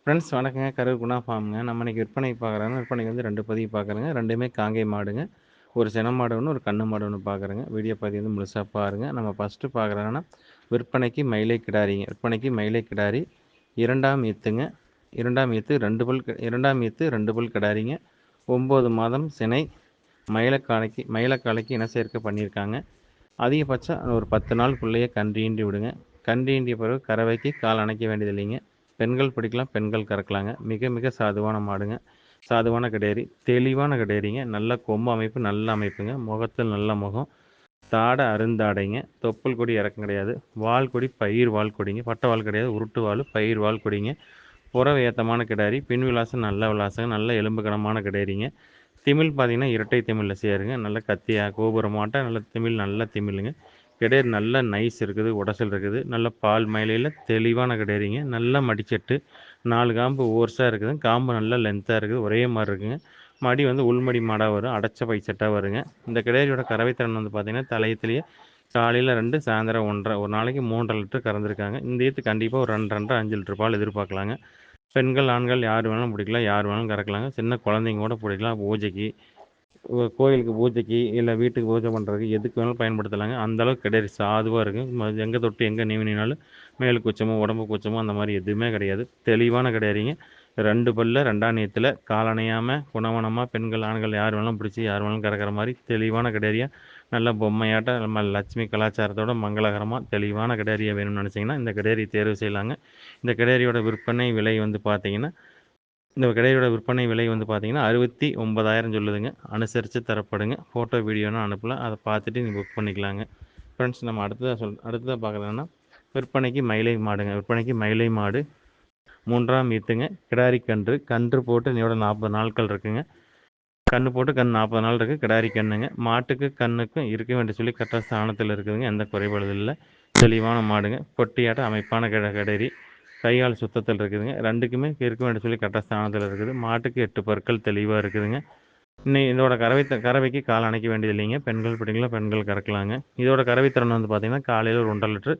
Friends வணக்கங்க. கரூர் குணா ஃபார்ம்ங்க. நம்ம இன்னைக்கு விற்பனைக்கு பார்க்குறோங்க. விற்பனைக்கு வந்து 2 பதிவு பார்க்குறேங்க. 2மே காங்கேய மாடுங்க. ஒரு சினை மாடு ஒன்று, ஒரு கண்ணு மாடு ஒன்று பார்க்குறேங்க. வீடியோ பதிவு வந்து முழுசா பாருங்க. நம்ம ஃபஸ்ட்டு பார்க்குறோன்னா விற்பனைக்கு மயிலை கிடாரிங்க. விற்பனைக்கு மயிலை கிடாரி 2ஆம் ஈத்துங்க. 2ஆம் ஈத்து 2ஆம் ஈத்து 2 பல் கிடாரிங்க. 9 மாதம் சினை மயிலக்காலைக்கு இன சேர்க்கை பண்ணியிருக்காங்க. அதிகபட்சம் ஒரு 10 நாளுக்குள்ளேயே கன்று ஈண்டி விடுங்க. கன்று ஈண்டிய பிறகு கறவைக்கு கால் அணைக்க வேண்டியதில்லைங்க. பெண்கள் பிடிக்கலாம், பெண்கள் கறக்கலாங்க. மிக மிக சாதுவான மாடுங்க. சாதுவான கிடேரி, தெளிவான கிடேரிங்க. நல்ல கொம்பு அமைப்பு, நல்ல அமைப்புங்க. முகத்தில் நல்ல முகம், தாடை அருந்தாடைங்க. தொப்புள் கொடி இறக்கம் கிடையாது. வால் கொடி பயிர் வால் கொடிங்க. பட்டை வால் கிடையாது, உருட்டு வால், பயிர் வால் கொடிங்க. புறவு ஏத்தமான கிடாரி, பின் விலாசம் நல்ல விலாசங்க, நல்ல எலும்பு கனமான கிடேரிங்க. திமிழ் பார்த்தீங்கன்னா இரட்டை திமிழில் சேருங்க. நல்ல கத்தியாக கோபுரமாட்ட நல்ல திமிழ், நல்ல திமிழுங்க. கிடேரி நல்ல நைஸ் இருக்குது, உடசல் இருக்குது. நல்ல பால் மயிலையில் தெளிவான கிடேரிங்க. நல்ல மடிச்சட்டு, 4 காம்பு ஓர்ஸாக இருக்குது. காம்பு நல்லா லென்த்தாக இருக்குது, ஒரே மாதிரி இருக்குங்க. மடி வந்து உள்மடி மாடாக வரும், அடைச்ச பை செட்டாக வருங்க. இந்த கிடேரியோட கறவைத்திறன் வந்து பார்த்திங்கன்னா தலையத்துலேயே காலையில் 2, சாயந்தரம் 1.5, ஒரு நாளைக்கு 3.5 லிட்டர் கறந்துருக்காங்க. இந்த ஈத்து கண்டிப்பாக ஒரு 2, 2.5, 5 லிட்டர் பால் எதிர்பார்க்கலாங்க. பெண்கள், ஆண்கள் யார் வேணாலும் பிடிக்கலாம், யார் வேணாலும் கறக்கலாங்க. சின்ன குழந்தைங்க கூட பிடிக்கலாம். பூஜைக்கு, கோயிலுக்கு பூஜைக்கு, இல்லை வீட்டுக்கு பூஜை பண்ணுறதுக்கு எதுக்கு வேணாலும் பயன்படுத்தலாங்க. அந்தளவுக்கு கிடேரி சாதுவாக இருக்குது. எங்கே தொட்டு எங்கே நீவினாலும் மேல் கூச்சமோ உடம்பு கூச்சமோ அந்த மாதிரி எதுவுமே கிடையாது. தெளிவான கிடேரிங்க. 2 பல்ல 2ஆம் ஈத்துல காலணையாமல் குணவனமாக பெண்கள், ஆண்கள் யார் வேணாலும் பிடிச்சி யார் வேணாலும் கறக்கிற மாதிரி தெளிவான கிடேரியாக நல்ல பொம்மையாட்டம் நம்ம லட்சுமி கலாச்சாரத்தோட மங்களகரமாக தெளிவான கிடேரியை வேணும்னு நினச்சிங்கன்னா இந்த கிடேரி தேர்வு செய்யலாங்க. இந்த கிடேரியோட விற்பனை விலை வந்து பார்த்திங்கன்னா இந்த கிடேரியோட விற்பனை விலை வந்து பார்த்திங்கன்னா 69,000 சொல்லுதுங்க. அனுசரித்து தரப்படுங்க. ஃபோட்டோ வீடியோனா அனுப்பலாம், அதை பார்த்துட்டு நீங்கள் புக் பண்ணிக்கலாங்க. ஃப்ரெண்ட்ஸ், நம்ம அடுத்ததாக பார்க்குறதுன்னா விற்பனைக்கு மயிலை மாடுங்க. விற்பனைக்கு மயிலை மாடு 3ஆம் ஈத்துங்க. கிடாரி கன்று போட்டு இதோட 40 நாட்கள் இருக்குங்க. கன்று போட்டு 40 நாள் இருக்குது. கிடாரி கன்றுங்க. மாட்டுக்கு கண்ணுக்கும் இருக்க வேண்டிய சொல்லி கரெக்டாக ஸ்தானத்தில் இருக்குதுங்க. எந்த குறைபாடு இல்லை. தெளிவான மாடுங்க. பொட்டியாட்ட அமைப்பான கிடேரி. கைகால் சுத்தத்தில் இருக்குதுங்க. 2க்குமே இருக்க வேண்டிய சொல்லி கரெக்டாக ஸ்தானத்தில் இருக்குது. மாட்டுக்கு 8 பற்கள் தெளிவாக இருக்குதுங்க. இதோட கறவைக்கு கால் அணைக்க வேண்டியது இல்லைங்க. பெண்கள் பிடிக்கலாம், பெண்கள் கறக்கலாங்க. இதோட கறவைத்திறன் வந்து பார்த்திங்கன்னா காலையில் ஒரு 1.5 லிட்டர்,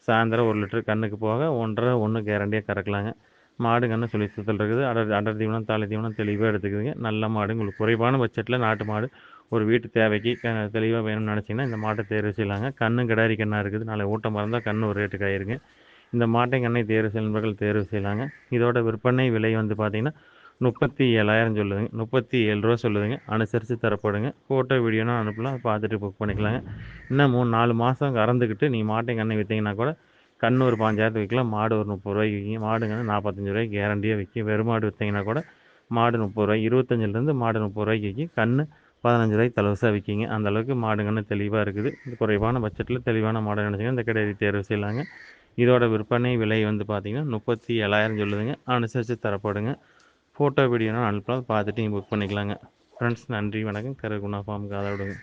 சாயந்தரம் 1 லிட்டர், கண்ணுக்கு போக 1.5 கேரண்டியாக கறக்கலாங்க. மாடு கன்று சொல்லி சுத்தல் இருக்குது. அடர் தீவனம், தாலை தீவனம் தெளிவாக எடுத்துக்குதுங்க. நல்ல மாடு. உங்களுக்கு குறைவான பட்ஜெட்டில் நாட்டு மாடு ஒரு வீட்டு தேவைக்கு தெளிவாக வேணும்னு நினச்சிங்கன்னா இந்த மாட்டை தேர்வு செய்யலாங்க. கன்று கிடாரி கண்ணாக இருக்குது. நாளை ஊட்டம் மறந்தால் கன்று ஒரு ரேட்டுக்கு ஆயிருங்க. இந்த மாட்டை கண்ணை தேர்வு செய்பவர்கள் தேர்வு செய்யலாங்க. இதோட விற்பனை விலை வந்து பார்த்திங்கன்னா 37,000 சொல்லுதுங்க. 37 ரூபா சொல்லுதுங்க. அனுசரித்து தரப்படுங்க. ஃபோட்டோ வீடியோனா அனுப்பலாம், பார்த்துட்டு புக் பண்ணிக்கலாங்க. இன்னும் 4 மாதம் கறந்துக்கிட்டு நீங்கள் மாட்டை கண்ணை விற்றீங்கன்னா கூட கன்று ஒரு 5,000 விற்கலாம். மாடு ஒரு 30 ரூபாய்க்கு விற்கிங்க. மாடுங்க 45 ரூபாய்க்கு கேரண்டியாக விற்கும். வெறும் மாடு விற்றீங்கன்னா கூட மாடு 30 ரூபாய்க்கு, 25லேருந்து மாடு 30 ரூபாய்க்கு விற்கும். கன்று 15 ரூபாய்க்கு தலவசாக விற்கிங்க. அந்தளவுக்கு மாடுங்கன்னு தெளிவாக இருக்குது. குறைவான பட்ஜெட்டில் தெளிவான மாடு நினச்சிங்கன்னா இந்த கிடேரி தேர்வு செய்யலாங்க. இதோட விற்பனை விலை வந்து பார்த்திங்கன்னா 37,000 சொல்லுதுங்க. அனுசரித்து தரப்படுங்க. ஃபோட்டோ வீடியோனா அனுப்பலாம், பார்த்துட்டு நீங்கள் புக் பண்ணிக்கலாங்க. ஃப்ரெண்ட்ஸ், நன்றி, வணக்கம். கரூர் குணா ஃபார்முக்கு ஆதரவு கொடுங்க.